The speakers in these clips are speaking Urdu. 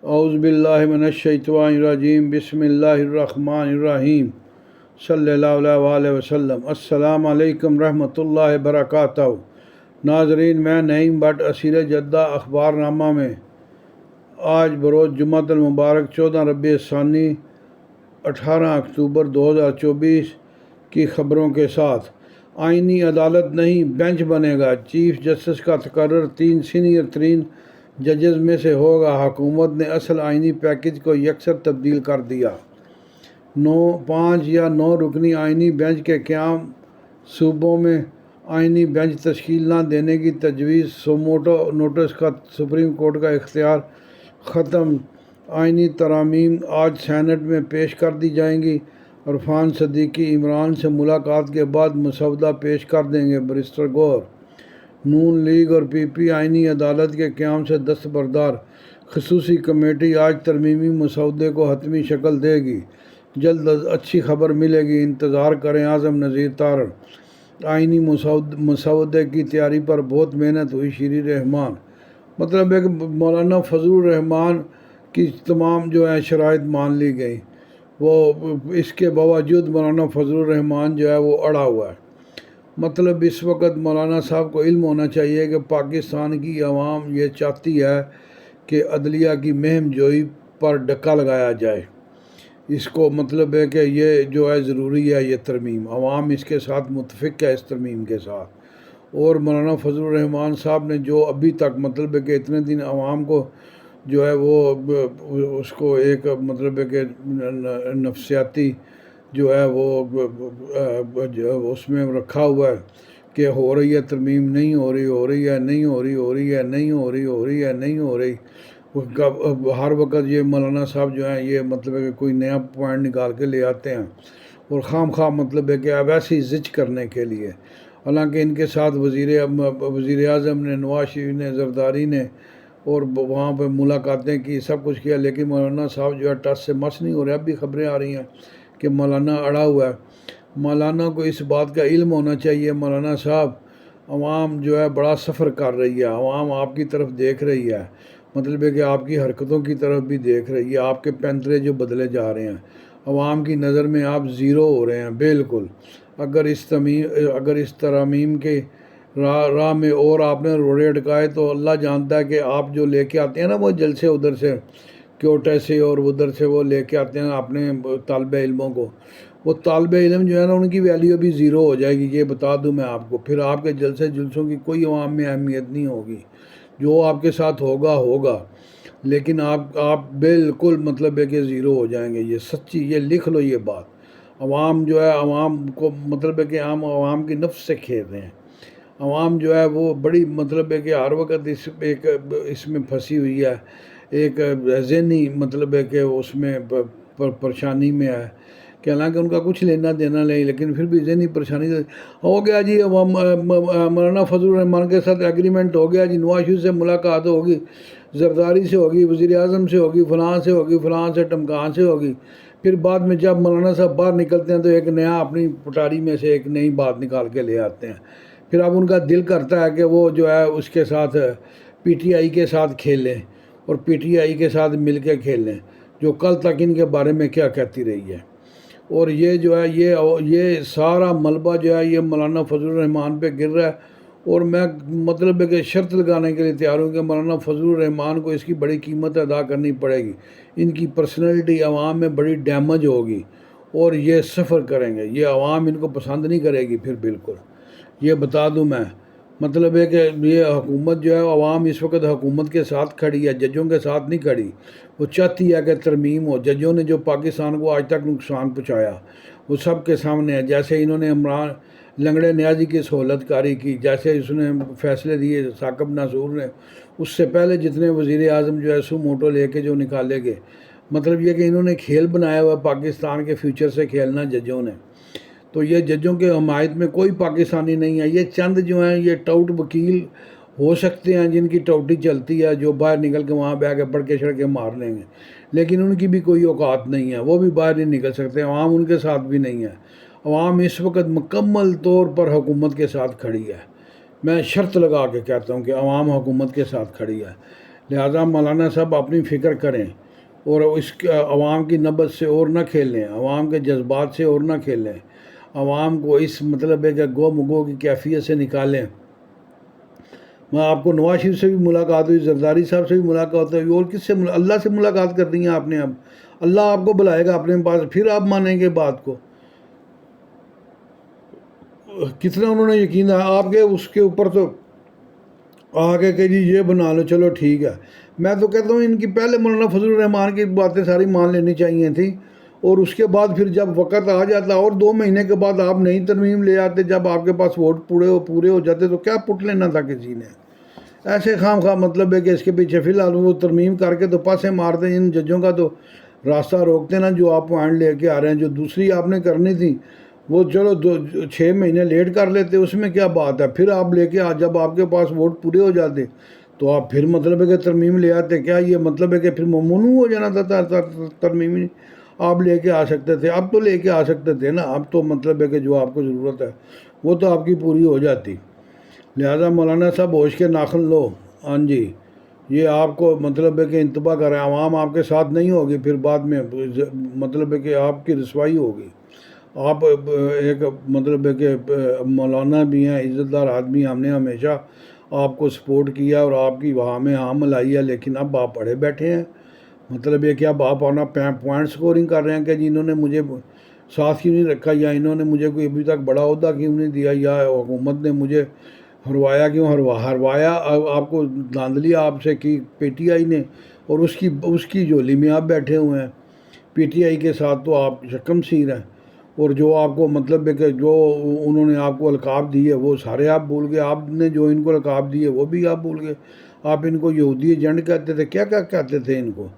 اعوذ باللہ من الشیطان الرجیم بسم اللہ الرحمن الرحیم صلی اللہ علیہ وآلہ وسلم۔ السلام علیکم رحمۃ اللہ وبرکاتہ۔ ناظرین، میں نعیم بٹ اسیر جدہ اخبار نامہ میں آج بروز جمعۃ المبارک 14 ربیع الثانی 18 اکتوبر 2024 کی خبروں کے ساتھ آئینی عدالت نہیں بینچ بنے گا۔ چیف جسٹس کا تقرر 3 سینئر ترین ججز میں سے ہوگا۔ حکومت نے اصل آئینی پیکج کو یکسر تبدیل کر دیا۔ 5 یا 9 رکنی آئینی بینچ کے قیام، صوبوں میں آئینی بینچ تشکیل نہ دینے کی تجویز، سوموٹو نوٹس کا سپریم کورٹ کا اختیار ختم۔ آئینی ترامیم آج سینٹ میں پیش کر دی جائیں گی۔ عرفان صدیقی عمران سے ملاقات کے بعد مسودہ پیش کر دیں گے، بیرسٹر گور۔ نون لیگ اور پی پی آئینی عدالت کے قیام سے دستبردار۔ خصوصی کمیٹی آج ترمیمی مسودے کو حتمی شکل دے گی۔ جلد اچھی خبر ملے گی، انتظار کریں۔ اعظم نذیر تارڑ۔ آئینی مسودے کی تیاری پر بہت محنت ہوئی، شیری رحمان۔ مطلب ہے کہ مولانا فضل الرحمان کی تمام شرائط مان لی گئی، وہ اس کے باوجود مولانا فضل الرحمان وہ اڑا ہوا ہے۔ مطلب اس وقت مولانا صاحب کو علم ہونا چاہیے کہ پاکستان کی عوام یہ چاہتی ہے کہ عدلیہ کی مہم جوئی پر ڈکا لگایا جائے۔ اس کو مطلب ہے کہ یہ ضروری ہے، یہ ترمیم عوام اس کے ساتھ متفق ہے، اس ترمیم کے ساتھ۔ اور مولانا فضل الرحمان صاحب نے جو ابھی تک مطلب ہے کہ اتنے دن عوام کو وہ اس کو ایک مطلب ہے کہ نفسیاتی وہ اس میں رکھا ہوا ہے کہ ہو رہی ہے ترمیم، نہیں ہو رہی، ہو رہی ہے، نہیں ہو رہی، ہو رہی ہے، نہیں ہو رہی، ہو رہی ہے، نہیں ہو رہی۔ ہر وقت یہ مولانا صاحب یہ مطلب ہے کہ کوئی نیا پوائنٹ نکال کے لے آتے ہیں اور خواہ مطلب ہے کہ اب ایسی زچ کرنے کے لیے۔ حالانکہ ان کے ساتھ وزیر اعظم نے، نواز شریف نے، زرداری نے اور وہاں پہ ملاقاتیں کی، سب کچھ کیا، لیکن مولانا صاحب ٹس سے مس نہیں ہو رہے۔ اب بھی خبریں آ رہی ہیں کہ مولانا اڑا ہوا ہے۔ مولانا کو اس بات کا علم ہونا چاہیے، مولانا صاحب عوام بڑا سفر کر رہی ہے، عوام آپ کی طرف دیکھ رہی ہے، مطلب ہے کہ آپ کی حرکتوں کی طرف بھی دیکھ رہی ہے، آپ کے پینترے بدلے جا رہے ہیں، عوام کی نظر میں آپ زیرو ہو رہے ہیں بالکل۔ اگر اس ترامیم کے راہ میں اور آپ نے روڑے اٹکائے تو اللہ جانتا ہے کہ آپ جو لے کے آتے ہیں نا وہ جلسے ادھر سے کیوٹے سے اور ادھر سے وہ لے کے آتے ہیں اپنے طالب علموں کو، وہ طالب علم نا ان کی ویلیو بھی زیرو ہو جائے گی، یہ بتا دوں میں آپ کو۔ پھر آپ کے جلسوں کی کوئی عوام میں اہمیت نہیں ہوگی، جو آپ کے ساتھ ہوگا، لیکن آپ بالکل مطلب ہے کہ زیرو ہو جائیں گے۔ یہ سچی، یہ لکھ لو یہ بات۔ عوام عوام کو مطلب ہے کہ عوام کی نفس سے کھیل رہے ہیں۔ عوام وہ بڑی مطلب ہے کہ ہر وقت اس میں پھنسی ہوئی ہے، ایک ذہنی مطلب ہے کہ اس میں پریشانی میں ہے کہ حالانکہ ان کا کچھ لینا دینا نہیں، لیکن پھر بھی ذہنی پریشانی ہو گیا جی۔ مولانا فضل الرحمان کے ساتھ ایگریمنٹ ہو گیا جی، نواز شریف سے ملاقات ہوگی، زرداری سے ہوگی، وزیر اعظم سے ہوگی، فلاں سے ہوگی، فلاں سے ٹمکان سے ہوگی۔ پھر بعد میں جب مولانا صاحب باہر نکلتے ہیں تو ایک نیا اپنی پٹاری میں سے ایک نئی بات نکال کے لے آتے ہیں۔ پھر اب ان کا دل کرتا ہے کہ وہ اس کے ساتھ پی ٹی آئی کے ساتھ کھیلیں اور پی ٹی آئی کے ساتھ مل کے کھیلیں، جو کل تک ان کے بارے میں کیا کہتی رہی ہے۔ اور یہ سارا ملبہ یہ مولانا فضل الرحمان پہ گر رہا ہے۔ اور میں مطلب ہے کہ شرط لگانے کے لیے تیار ہوں کہ مولانا فضل الرحمان کو اس کی بڑی قیمت ادا کرنی پڑے گی۔ ان کی پرسنالٹی عوام میں بڑی ڈیمیج ہوگی اور یہ سفر کریں گے، یہ عوام ان کو پسند نہیں کرے گی پھر بالکل، یہ بتا دوں میں۔ مطلب ہے کہ یہ حکومت عوام اس وقت حکومت کے ساتھ کھڑی ہے، ججوں کے ساتھ نہیں کھڑی۔ وہ چاہتی ہے کہ ترمیم ہو۔ ججوں نے جو پاکستان کو آج تک نقصان پہنچایا وہ سب کے سامنے ہے۔ جیسے انہوں نے عمران لنگڑے نیازی کی سہولت کاری کی، جیسے اس نے فیصلے دیے ثاقب ناصور نے، اس سے پہلے جتنے وزیر اعظم سو موٹو لے کے جو نکالے گئے، مطلب یہ کہ انہوں نے کھیل بنایا ہوا پاکستان کے فیوچر سے کھیلنا ججوں نے۔ تو یہ ججوں کے حمایت میں کوئی پاکستانی نہیں ہے، یہ چند ہیں یہ ٹاؤٹ وکیل ہو سکتے ہیں جن کی ٹوٹی چلتی ہے، جو باہر نکل کے وہاں بہ کے پڑھ کے چھڑ کے مار لیں گے، لیکن ان کی بھی کوئی اوقات نہیں ہے، وہ بھی باہر نہیں نکل سکتے۔ عوام ان کے ساتھ بھی نہیں ہے۔ عوام اس وقت مکمل طور پر حکومت کے ساتھ کھڑی ہے۔ میں شرط لگا کے کہتا ہوں کہ عوام حکومت کے ساتھ کھڑی ہے۔ لہٰذا مولانا صاحب اپنی فکر کریں اور اس عوام کی نبض سے اور نہ کھیلیں، عوام کے جذبات سے اور نہ کھیلیں، عوام کو اس مطلب ہے کہ گو مگو کی کیفیت سے نکالیں۔ میں آپ کو نواز شریف سے بھی ملاقات ہوئی، زرداری صاحب سے بھی ملاقات ہوئی، اور کس سے اللہ سے ملاقات کر دی ہے آپ نے۔ اب اللہ آپ کو بلائے گا اپنے پاس، پھر آپ مانیں گے بات کو۔ کتنا انہوں نے یقین ہے آپ کے اس کے اوپر، تو آگے کہ جی یہ بنا لو، چلو ٹھیک ہے۔ میں تو کہتا ہوں ان کی پہلے مولانا فضل الرحمان کی باتیں ساری مان لینی چاہیے تھیں، اور اس کے بعد پھر جب وقت آ جاتا اور 2 مہینے کے بعد آپ نئی ترمیم لے آتے، جب آپ کے پاس ووٹ پورے ہو جاتے، تو کیا پٹ لینا تھا کسی نے؟ ایسے خام خواہ مطلب ہے کہ اس کے پیچھے فی الحال وہ ترمیم کر کے تو پاسے مارتے ہیں، ان ججوں کا تو راستہ روکتے نا جو آپ پوائنٹ لے کے آ رہے ہیں۔ جو دوسری آپ نے کرنی تھی وہ چلو 6 مہینے لیٹ کر لیتے، اس میں کیا بات ہے؟ پھر آپ لے کے جب آپ کے پاس ووٹ پورے ہو جاتے تو آپ پھر مطلب ہے کہ ترمیم لے آتے۔ کیا یہ مطلب ہے کہ پھر ممنوع ہو جانا تھا ترمیمی آپ لے کے آ سکتے تھے؟ اب تو لے کے آ سکتے تھے نا، اب تو مطلب ہے کہ جو آپ کو ضرورت ہے وہ تو آپ کی پوری ہو جاتی۔ لہٰذا مولانا صاحب ہوش کے ناخن لو۔ ہاں جی، یہ آپ کو مطلب ہے کہ انتباہ کریں، عوام آپ کے ساتھ نہیں ہوگی، پھر بعد میں مطلب ہے کہ آپ کی رسوائی ہوگی۔ آپ ایک مطلب ہے کہ مولانا بھی ہیں، عزت دار آدمی، ہم نے ہمیشہ آپ کو سپورٹ کیا اور آپ کی وہاں میں ہاں ملائی ہے، لیکن اب آپ پڑے بیٹھے ہیں۔ مطلب یہ کہ اب آپ اپنا پوائنٹ سکورنگ کر رہے ہیں کہ جی انہوں نے مجھے ساتھ کیوں نہیں رکھا، یا انہوں نے مجھے کوئی ابھی تک بڑا عہدہ کیوں نہیں دیا، یا حکومت نے مجھے ہروایا کیوں ہروایا آپ کو دھاندلی آپ سے کی پی ٹی آئی نے، اور اس کی جولی میں آپ بیٹھے ہوئے ہیں۔ پی ٹی آئی کے ساتھ تو آپ شکم سیر ہیں، اور جو آپ کو مطلب ہے کہ جو انہوں نے آپ کو القاب دی ہے وہ سارے آپ بھول گئے، آپ نے جو ان کو القاب دی ہے وہ بھی آپ بھول گئے۔ آپ ان کو یہودی ایجنٹ کہتے تھے، کیا کیا کہتے تھے ان کو،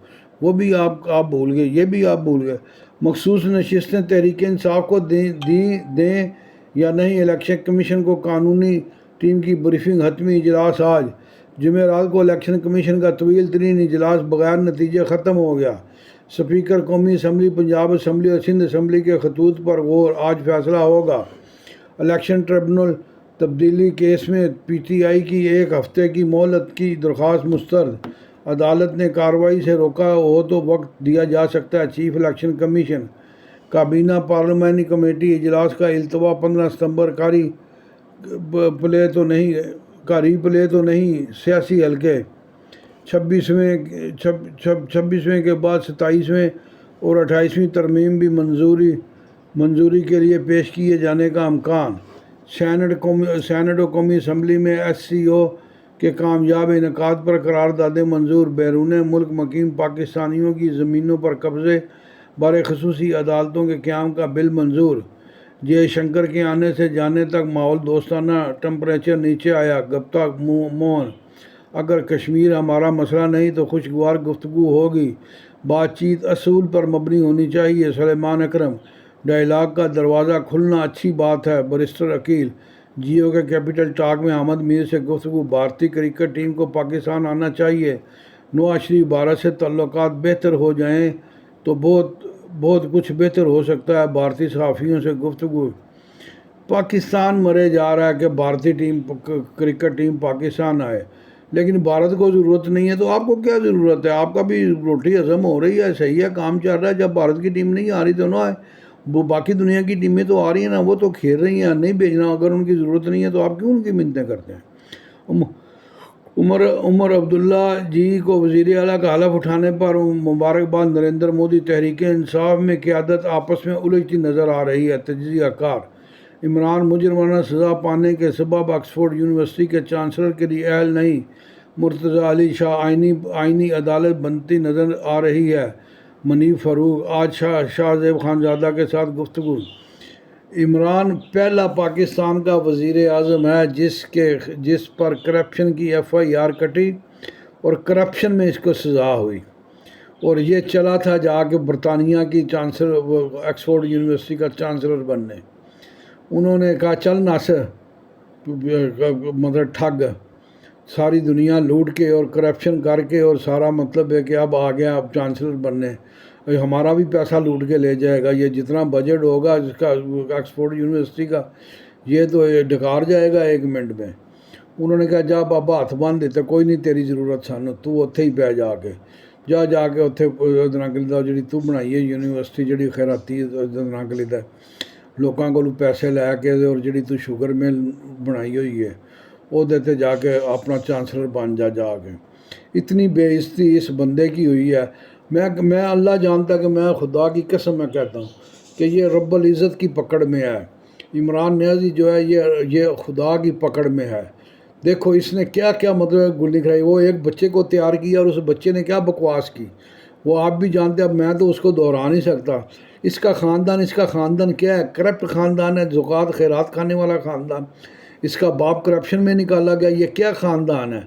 وہ بھی آپ بھول گئے، یہ بھی آپ بھول گئے۔ مخصوص نشستیں تحریک انصاف کو دیں یا نہیں، الیکشن کمیشن کو قانونی ٹیم کی بریفنگ، حتمی اجلاس آج جمعرات کو الیکشن کمیشن کا طویل ترین اجلاس بغیر نتیجے ختم ہو گیا۔ اسپیکر قومی اسمبلی، پنجاب اسمبلی اور سندھ اسمبلی کے خطوط پر غور، آج فیصلہ ہوگا۔ الیکشن ٹریبونل تبدیلی کیس میں پی ٹی آئی کی 1 ہفتے کی مہلت کی درخواست مسترد، عدالت نے کارروائی سے روکا ہو تو وقت دیا جا سکتا ہے۔ چیف الیکشن کمیشن کابینہ پارلیمانی کمیٹی اجلاس کا التوا 15 ستمبر۔ کاری پلے تو نہیں سیاسی حلقے 26ویں کے بعد 27ویں اور 28ویں ترمیم بھی منظوری کے لیے پیش کیے جانے کا امکان۔ سینٹ و قومی اسمبلی میں ایس سی او کے کامیاب انعقاد پر قراردادیں منظور۔ بیرون ملک مقیم پاکستانیوں کی زمینوں پر قبضے بارے خصوصی عدالتوں کے قیام کا بل منظور۔ جے شنکر کے آنے سے جانے تک ماحول دوستانہ ٹمپریچر نیچے آیا۔ گپتا موہن، اگر کشمیر ہمارا مسئلہ نہیں تو خوشگوار گفتگو ہوگی، بات چیت اصول پر مبنی ہونی چاہیے۔ سلیمان اکرم، ڈائیلاگ کا دروازہ کھلنا اچھی بات ہے۔ بریسٹر عقیل، جیو کے کیپٹل ٹاک میں احمد میر سے گفتگو، بھارتی کرکٹ ٹیم کو پاکستان آنا چاہیے۔ نواز شریف، بھارت سے تعلقات بہتر ہو جائیں تو بہت کچھ بہتر ہو سکتا ہے۔ بھارتی صحافیوں سے گفتگو، پاکستان مرے جا رہا ہے کہ بھارتی کرکٹ ٹیم پاکستان آئے، لیکن بھارت کو ضرورت نہیں ہے تو آپ کو کیا ضرورت ہے؟ آپ کا بھی روٹی ہضم ہو رہی ہے، صحیح ہے، کام چل رہا ہے۔ جب بھارت کی ٹیم نہیں آ رہی تو نہ آئے، وہ باقی دنیا کی ٹیمیں تو آ رہی ہیں نا، وہ تو کھیل رہی ہیں، نہیں بھیجنا اگر ان کی ضرورت نہیں ہے تو آپ کیوں ان کی منتیں کرتے ہیں؟ عمر عبداللہ جی کو وزیر اعلیٰ کا حلف اٹھانے پر مبارکباد۔ نریندر مودی، تحریک انصاف میں قیادت آپس میں الجھتی نظر آ رہی ہے، تجزیہ کار۔ عمران مجرمانہ سزا پانے کے سبب آکسفورڈ یونیورسٹی کے چانسلر کے لیے اہل نہیں۔ مرتضی علی شاہ، آئینی عدالت بنتی نظر آ رہی ہے۔ منیب فاروق، آج شاہ زیب خانزادہ کے ساتھ گفتگو۔ عمران پہلا پاکستان کا وزیر اعظم ہے جس پر کرپشن کی ایف آئی آر کٹی اور کرپشن میں اس کو سزا ہوئی، اور یہ چلا تھا جا کے برطانیہ کی آکسفورڈ یونیورسٹی کا چانسلر بننے۔ انہوں نے کہا چل ناصر، مطلب ٹھگ، ساری دنیا لوٹ کے اور کرپشن کر کے اور سارا مطلب ہے کہ اب آ گیا اب چانسلر بننے، ہمارا بھی پیسہ لوٹ کے لے جائے گا، یہ جتنا بجٹ ہوگا اس کا آکسفورڈ یونیورسٹی کا یہ تو ڈکار جائے گا 1 منٹ میں۔ انہوں نے کہا جا بابا ہاتھ بن دیتے کوئی نہیں تیری ضرورت سانو تو اتھے ہی پہ جا کے اتھے دراگلی جڑی تو بنائی ہے یونیورسٹی جڑی خیراتی دراگلی دا لوکاں کولوں پیسے لے کے اور جڑی تو شوگر مل بنائی ہوئی ہے وہ دیتے جا کے اپنا چانسلر بن جا کے اتنی بے عزتی اس بندے کی ہوئی ہے. میں اللہ جانتا کہ میں خدا کی قسم میں کہتا ہوں کہ یہ رب العزت کی پکڑ میں ہے. عمران نیازی جو ہے یہ خدا کی پکڑ میں ہے. دیکھو اس نے کیا کیا مطلب گلی کھلائی. وہ ایک بچے کو تیار کیا اور اس بچے نے کیا بکواس کی وہ آپ بھی جانتے ہیں. اب میں تو اس کو دہرا نہیں سکتا. اس کا خاندان کیا ہے؟ کرپٹ خاندان ہے، زکوٰۃ خیرات کھانے والا خاندان. اس کا باپ کرپشن میں نکالا گیا. یہ کیا خاندان ہے؟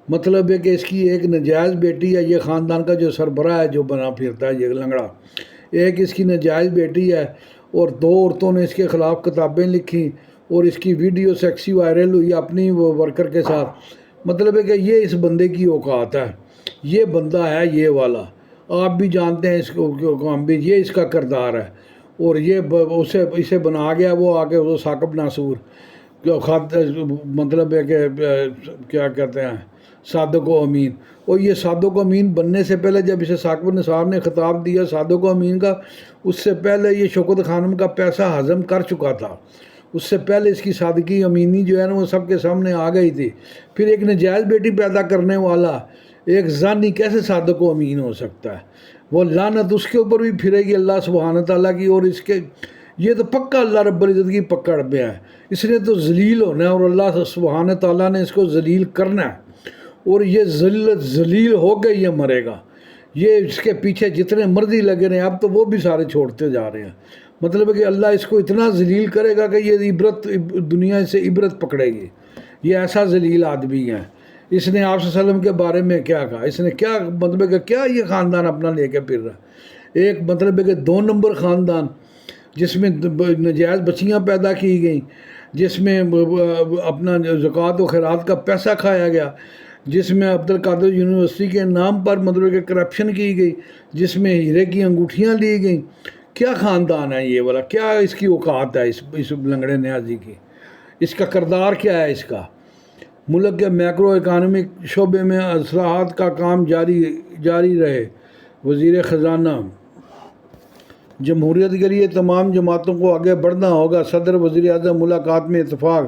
مطلب ہے کہ اس کی ایک ناجائز بیٹی ہے. یہ خاندان کا جو سربراہ ہے جو بنا پھرتا ہے یہ لنگڑا. ایک اس کی ناجائز بیٹی ہے اور 2 عورتوں نے اس کے خلاف کتابیں لکھی اور اس کی ویڈیو سیکسی وائرل ہوئی اپنی ورکر کے ساتھ. مطلب ہے کہ یہ اس بندے کی اوقات ہے. یہ بندہ ہے یہ والا. آپ بھی جانتے ہیں اس کو ہم بھی. یہ اس کا کردار ہے اور یہ اسے بنا گیا وہ آ کے وہ ثاقب ناصور مطلب ہے کہ کیا کہتے ہیں صادق و امین. اور یہ صادق و امین بننے سے پہلے جب اسے ثاقب نثار نے خطاب دیا صادق و امین کا، اس سے پہلے یہ شوکت خانم کا پیسہ ہضم کر چکا تھا. اس سے پہلے اس کی صادقی امینی جو ہے نا وہ سب کے سامنے آ گئی تھی. پھر ایک ناجائز بیٹی پیدا کرنے والا ایک زانی کیسے صادق و امین ہو سکتا ہے؟ وہ لعنت اس کے اوپر بھی پھرے گی اللہ سبحانہ تعالیٰ کی. اور اس کے یہ تو پکا اللہ رب العزت کی پکڑ پہ ہے. اس نے تو ذلیل ہونا ہے اور اللہ سبحانہ تعالیٰ نے اس کو ذلیل کرنا ہے. اور یہ ذلیل ہو کے یہ مرے گا. یہ اس کے پیچھے جتنے مرضی لگے رہے ہیں اب تو وہ بھی سارے چھوڑتے جا رہے ہیں. مطلب ہے کہ اللہ اس کو اتنا ذلیل کرے گا کہ یہ دنیا سے عبرت پکڑے گی. یہ ایسا ذلیل آدمی ہے. اس نے آپ صلی اللہ علیہ وسلم کے بارے میں کیا کہا؟ اس نے کیا مطلب ہے کہ کیا یہ خاندان اپنا لے کے پھر رہا ہے؟ ایک مطلب ہے کہ 2 نمبر خاندان جس میں ناجائز بچیاں پیدا کی گئیں، جس میں اپنا زکوٰۃ و خیرات کا پیسہ کھایا گیا، جس میں عبدالقادر یونیورسٹی کے نام پر مطلب کہ کرپشن کی گئی، جس میں ہیرے کی انگوٹھیاں لی گئیں. کیا خاندان ہے یہ والا؟ کیا اس کی اوقات ہے اس لنگڑے نیازی کی؟ اس کا کردار کیا ہے اس کا؟ ملک کے میکرو اکانومک شعبے میں اصلاحات کا کام جاری رہے. وزیر خزانہ جمہوریت کے لیے تمام جماعتوں کو آگے بڑھنا ہوگا. صدر وزیر اعظم ملاقات میں اتفاق.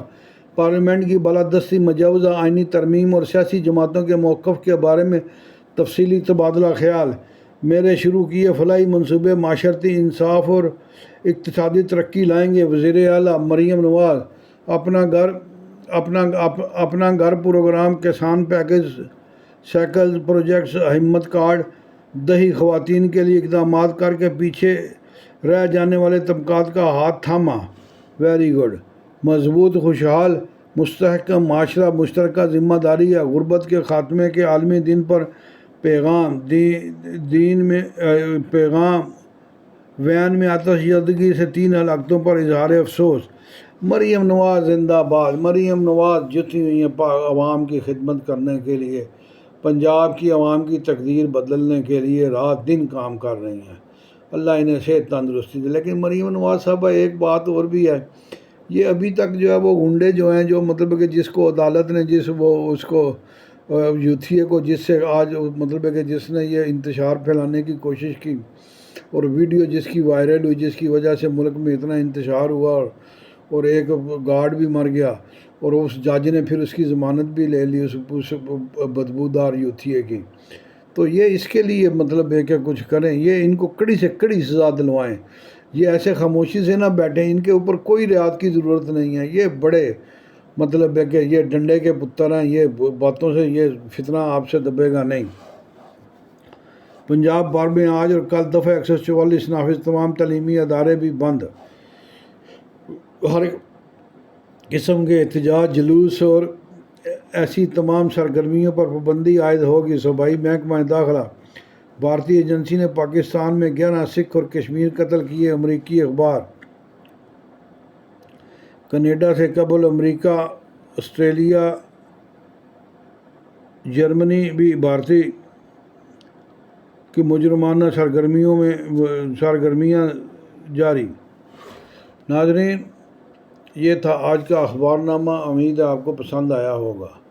پارلیمنٹ کی بالادستی مجوزہ آئینی ترمیم اور سیاسی جماعتوں کے موقف کے بارے میں تفصیلی تبادلہ خیال. میرے شروع کیے فلاحی منصوبے معاشرتی انصاف اور اقتصادی ترقی لائیں گے. وزیر اعلیٰ مریم نواز. اپنا گھر پروگرام، کسان پیکج، سائیکل پروجیکٹس، ہمت کارڈ، دیہی خواتین کے لیے اقدامات کر کے پیچھے رہ جانے والے طبقات کا ہاتھ تھاما. Very good. مضبوط خوشحال مستحکم معاشرہ مشترکہ ذمہ داری ہے. غربت کے خاتمے کے عالمی دن پر پیغام. وین میں آتش زدگی سے 3 ہلاکتوں پر اظہار افسوس. مریم نواز زندہ باد. مریم نواز جتی ہوئی ہیں عوام کی خدمت کرنے کے لیے، پنجاب کی عوام کی تقدیر بدلنے کے لیے رات دن کام کر رہی ہیں. اللہ انہیں صحت تندرستی دے. لیکن مریم نواز صاحبہ ایک بات اور بھی ہے، یہ ابھی تک جو ہے وہ گنڈے جو ہیں جو مطلب کہ جس کو عدالت نے اس کو یوتھیے کو جس سے آج مطلب ہے کہ جس نے یہ انتشار پھیلانے کی کوشش کی اور ویڈیو جس کی وائرل ہوئی، جس کی وجہ سے ملک میں اتنا انتشار ہوا اور ایک گارڈ بھی مر گیا اور اس جج نے پھر اس کی ضمانت بھی لے لی اس بدبودار یوتھیے کی. تو یہ اس کے لیے مطلب ہے کہ کچھ کریں. یہ ان کو کڑی سے کڑی سزا دلوائیں. یہ ایسے خاموشی سے نہ بیٹھیں. ان کے اوپر کوئی رعایت کی ضرورت نہیں ہے. یہ بڑے مطلب ہے کہ یہ ڈنڈے کے پتر ہیں. یہ باتوں سے یہ فتنہ آپ سے دبے گا نہیں. پنجاب بھر میں آج اور کل دفعہ 144 نافذ. تمام تعلیمی ادارے بھی بند. ہر قسم کے احتجاج، جلوس اور ایسی تمام سرگرمیوں پر پابندی عائد ہوگی. صوبائی محکمہ داخلہ. بھارتی ایجنسی نے پاکستان میں 11 سکھ اور کشمیر قتل کیے. امریکی اخبار. کینیڈا سے قبل امریکہ، آسٹریلیا، جرمنی بھی بھارتی کی مجرمانہ سرگرمیاں جاری. ناظرین، یہ تھا آج کا اخبار نامہ، امید ہے آپ کو پسند آیا ہوگا۔